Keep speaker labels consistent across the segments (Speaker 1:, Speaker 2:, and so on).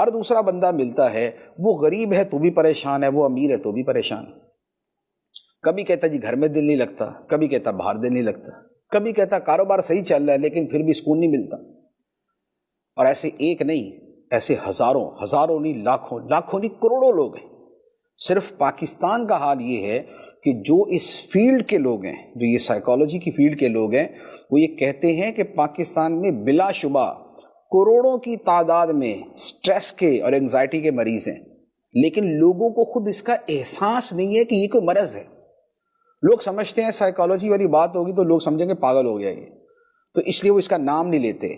Speaker 1: ہر دوسرا بندہ ملتا ہے، وہ غریب ہے تو بھی پریشان ہے، وہ امیر ہے تو بھی پریشان ہے۔ کبھی کہتا جی گھر میں دل نہیں لگتا، کبھی کہتا باہر دل نہیں لگتا، کبھی کہتا کاروبار صحیح چل رہا ہے لیکن پھر بھی سکون نہیں ملتا۔ اور ایسے ایک نہیں، ایسے ہزاروں، ہزاروں نہیں، لاکھوں، لاکھوں نہیں، کروڑوں لوگ ہیں۔ صرف پاکستان کا حال یہ ہے کہ جو اس فیلڈ کے لوگ ہیں، جو یہ سائیکالوجی کی فیلڈ کے لوگ ہیں، وہ یہ کہتے ہیں کہ پاکستان میں بلا شبہ کروڑوں کی تعداد میں سٹریس کے اور انگزائٹی کے مریض ہیں، لیکن لوگوں کو خود اس کا احساس نہیں ہے کہ یہ کوئی مرض ہے۔ لوگ سمجھتے ہیں سائیکالوجی والی بات ہوگی تو لوگ سمجھیں گے پاگل ہو گیا یہ، تو اس لیے وہ اس کا نام نہیں لیتے۔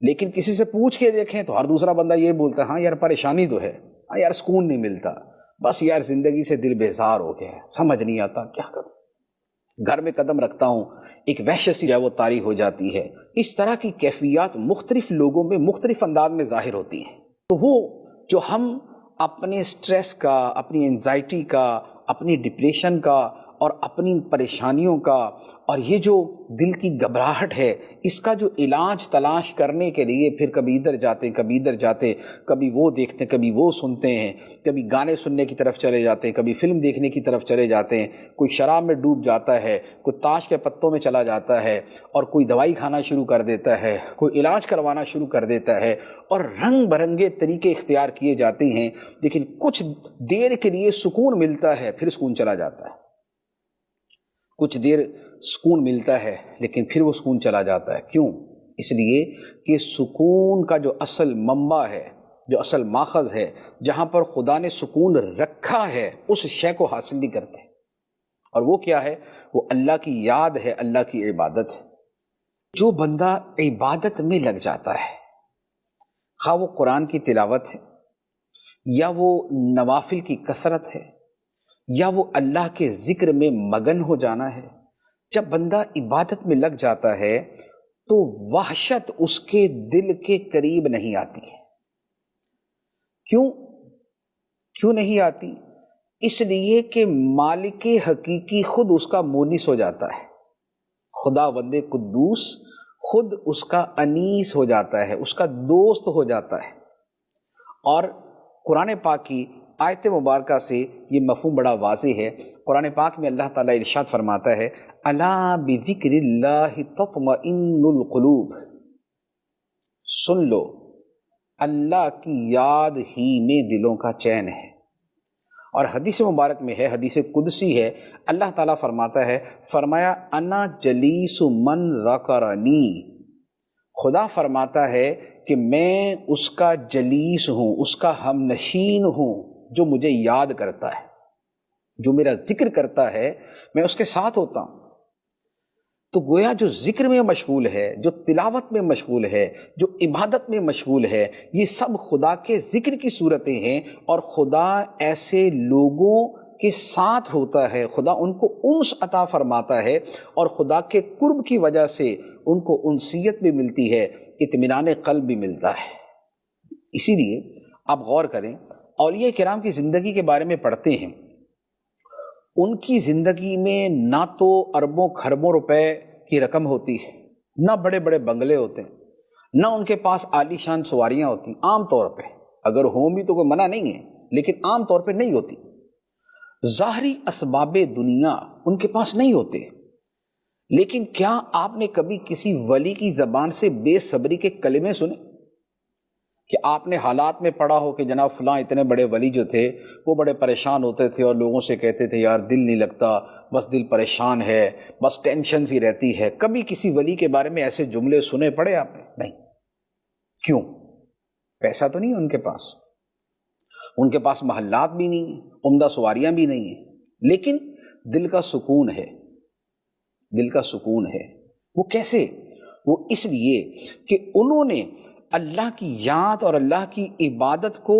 Speaker 1: لیکن کسی سے پوچھ کے دیکھیں تو ہر دوسرا بندہ یہ بولتا ہے ہاں یار پریشانی تو ہے، ہاں یار سکون نہیں ملتا، بس یار زندگی سے دل بیزار ہو گیا ہے، سمجھ نہیں آتا کیا کروں، گھر میں قدم رکھتا ہوں ایک وحشت سی جو ہے وہ طاری ہو جاتی ہے۔ اس طرح کی کیفیات مختلف لوگوں میں مختلف انداز میں ظاہر ہوتی ہیں۔ تو وہ جو ہم اپنے سٹریس کا، اپنی انزائٹی کا، اپنی ڈپریشن کا اور اپنی پریشانیوں کا اور یہ جو دل کی گھبراہٹ ہے، اس کا جو علاج تلاش کرنے کے لیے پھر کبھی ادھر جاتے ہیں، کبھی ادھر جاتے ہیں، کبھی وہ دیکھتے ہیں، کبھی وہ سنتے ہیں، کبھی گانے سننے کی طرف چلے جاتے ہیں، کبھی فلم دیکھنے کی طرف چلے جاتے ہیں، کوئی شراب میں ڈوب جاتا ہے، کوئی تاش کے پتوں میں چلا جاتا ہے، اور کوئی دوائی کھانا شروع کر دیتا ہے، کوئی علاج کروانا شروع کر دیتا ہے، اور رنگ برنگے طریقے اختیار کیے جاتے ہیں، لیکن کچھ دیر کے لیے سکون ملتا ہے، پھر سکون چلا جاتا ہے۔ کچھ دیر سکون ملتا ہے لیکن پھر وہ سکون چلا جاتا ہے۔ کیوں؟ اس لیے کہ سکون کا جو اصل منبع ہے، جو اصل ماخذ ہے، جہاں پر خدا نے سکون رکھا ہے، اس شے کو حاصل نہیں کرتے۔ اور وہ کیا ہے؟ وہ اللہ کی یاد ہے، اللہ کی عبادت ہے۔ جو بندہ عبادت میں لگ جاتا ہے، خواہ وہ قرآن کی تلاوت ہے، یا وہ نوافل کی کثرت ہے، یا وہ اللہ کے ذکر میں مگن ہو جانا ہے، جب بندہ عبادت میں لگ جاتا ہے تو وحشت اس کے دل کے قریب نہیں آتی ہے۔ کیوں نہیں آتی؟ اس لیے کہ مالک حقیقی خود اس کا مونس ہو جاتا ہے، خدا وند قدوس خود اس کا انیس ہو جاتا ہے، اس کا دوست ہو جاتا ہے۔ اور قرآن پاک کی آیت مبارکہ سے یہ مفہوم بڑا واضح ہے۔ قرآن پاک میں اللہ تعالیٰ ارشاد فرماتا ہے الا بذکر اللہ تطمئن القلوب، سن لو اللہ کی یاد ہی میں دلوں کا چین ہے۔ اور حدیث مبارک میں ہے، حدیث قدسی ہے، اللہ تعالیٰ فرماتا ہے، فرمایا انا جلیس من ذکرنی، خدا فرماتا ہے کہ میں اس کا جلیس ہوں، اس کا ہم نشین ہوں، جو مجھے یاد کرتا ہے، جو میرا ذکر کرتا ہے، میں اس کے ساتھ ہوتا ہوں۔ تو گویا جو ذکر میں مشغول ہے، جو تلاوت میں مشغول ہے، جو عبادت میں مشغول ہے، یہ سب خدا کے ذکر کی صورتیں ہیں، اور خدا ایسے لوگوں کے ساتھ ہوتا ہے، خدا ان کو انس عطا فرماتا ہے، اور خدا کے قرب کی وجہ سے ان کو انسیت بھی ملتی ہے، اطمینان قلب بھی ملتا ہے۔ اسی لیے آپ غور کریں، اولیاء کرام کی زندگی کے بارے میں پڑھتے ہیں، ان کی زندگی میں نہ تو اربوں کھربوں روپے کی رقم ہوتی ہے، نہ بڑے بڑے بنگلے ہوتے ہیں، نہ ان کے پاس عالی شان سواریاں ہوتی، عام طور پہ اگر ہوں بھی تو کوئی منع نہیں ہے، لیکن عام طور پہ نہیں ہوتی۔ ظاہری اسباب دنیا ان کے پاس نہیں ہوتے، لیکن کیا آپ نے کبھی کسی ولی کی زبان سے بے صبری کے کلمے سنے؟ کہ آپ نے حالات میں پڑھا ہو کہ جناب فلاں اتنے بڑے ولی جو تھے وہ بڑے پریشان ہوتے تھے اور لوگوں سے کہتے تھے یار دل نہیں لگتا، بس دل پریشان ہے، بس ٹینشن سی رہتی ہے۔ کبھی کسی ولی کے بارے میں ایسے جملے سنے پڑے آپ نے؟ نہیں۔ کیوں؟ پیسہ تو نہیں ہے ان کے پاس، ان کے پاس محلات بھی نہیں ہیں، عمدہ سواریاں بھی نہیں ہیں، لیکن دل کا سکون ہے، دل کا سکون ہے۔ وہ کیسے؟ وہ اس لیے کہ انہوں نے اللہ کی یاد اور اللہ کی عبادت کو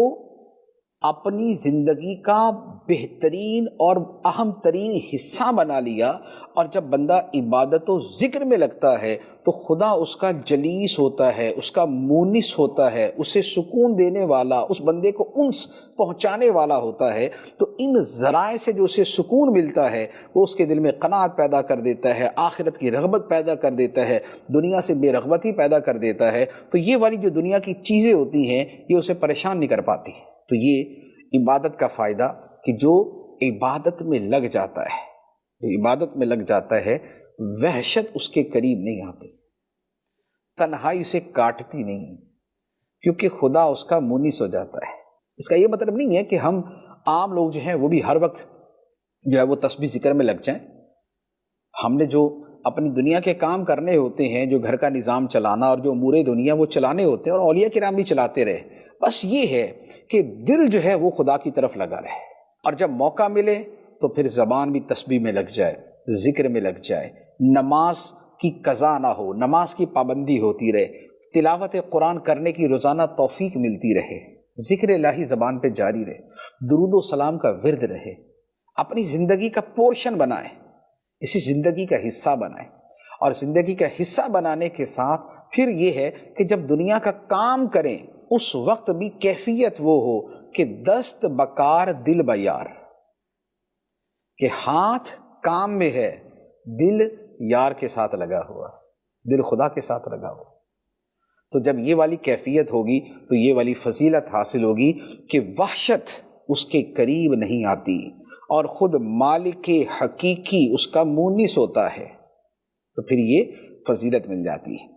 Speaker 1: اپنی زندگی کا بہترین اور اہم ترین حصہ بنا لیا، اور جب بندہ عبادت و ذکر میں لگتا ہے تو خدا اس کا جلیس ہوتا ہے، اس کا مونس ہوتا ہے، اسے سکون دینے والا، اس بندے کو انس پہنچانے والا ہوتا ہے۔ تو ان ذرائع سے جو اسے سکون ملتا ہے وہ اس کے دل میں قناعت پیدا کر دیتا ہے، آخرت کی رغبت پیدا کر دیتا ہے، دنیا سے بے رغبتی پیدا کر دیتا ہے۔ تو یہ والی جو دنیا کی چیزیں ہوتی ہیں یہ اسے پریشان نہیں کر پاتی۔ تو یہ عبادت کا فائدہ کہ جو عبادت میں لگ جاتا ہے، جو عبادت میں لگ جاتا ہے، وحشت اس کے قریب نہیں آتی، تنہائی اسے کاٹتی نہیں، کیونکہ خدا اس کا مونس ہو جاتا ہے۔ اس کا یہ مطلب نہیں ہے کہ ہم عام لوگ جو ہیں وہ بھی ہر وقت جو ہے وہ تسبیح ذکر میں لگ جائیں۔ ہم نے جو اپنی دنیا کے کام کرنے ہوتے ہیں، جو گھر کا نظام چلانا اور جو امور دنیا وہ چلانے ہوتے ہیں، اور اولیاء کرام بھی چلاتے رہے، بس یہ ہے کہ دل جو ہے وہ خدا کی طرف لگا رہے، اور جب موقع ملے تو پھر زبان بھی تسبیح میں لگ جائے، ذکر میں لگ جائے، نماز کی قضا نہ ہو، نماز کی پابندی ہوتی رہے، تلاوت قرآن کرنے کی روزانہ توفیق ملتی رہے، ذکر الہی زبان پہ جاری رہے، درود و سلام کا ورد رہے، اپنی زندگی کا پورشن بنائیں، اسی زندگی کا حصہ بنائیں۔ اور زندگی کا حصہ بنانے کے ساتھ پھر یہ ہے کہ جب دنیا کا کام کریں اس وقت بھی کیفیت وہ ہو کہ دست بکار دل بیار، کہ ہاتھ کام میں ہے، دل یار کے ساتھ لگا ہوا، دل خدا کے ساتھ لگا ہوا۔ تو جب یہ والی کیفیت ہوگی تو یہ والی فضیلت حاصل ہوگی کہ وحشت اس کے قریب نہیں آتی، اور خود مالک حقیقی اس کا مونس ہوتا ہے، تو پھر یہ فضیلت مل جاتی ہے۔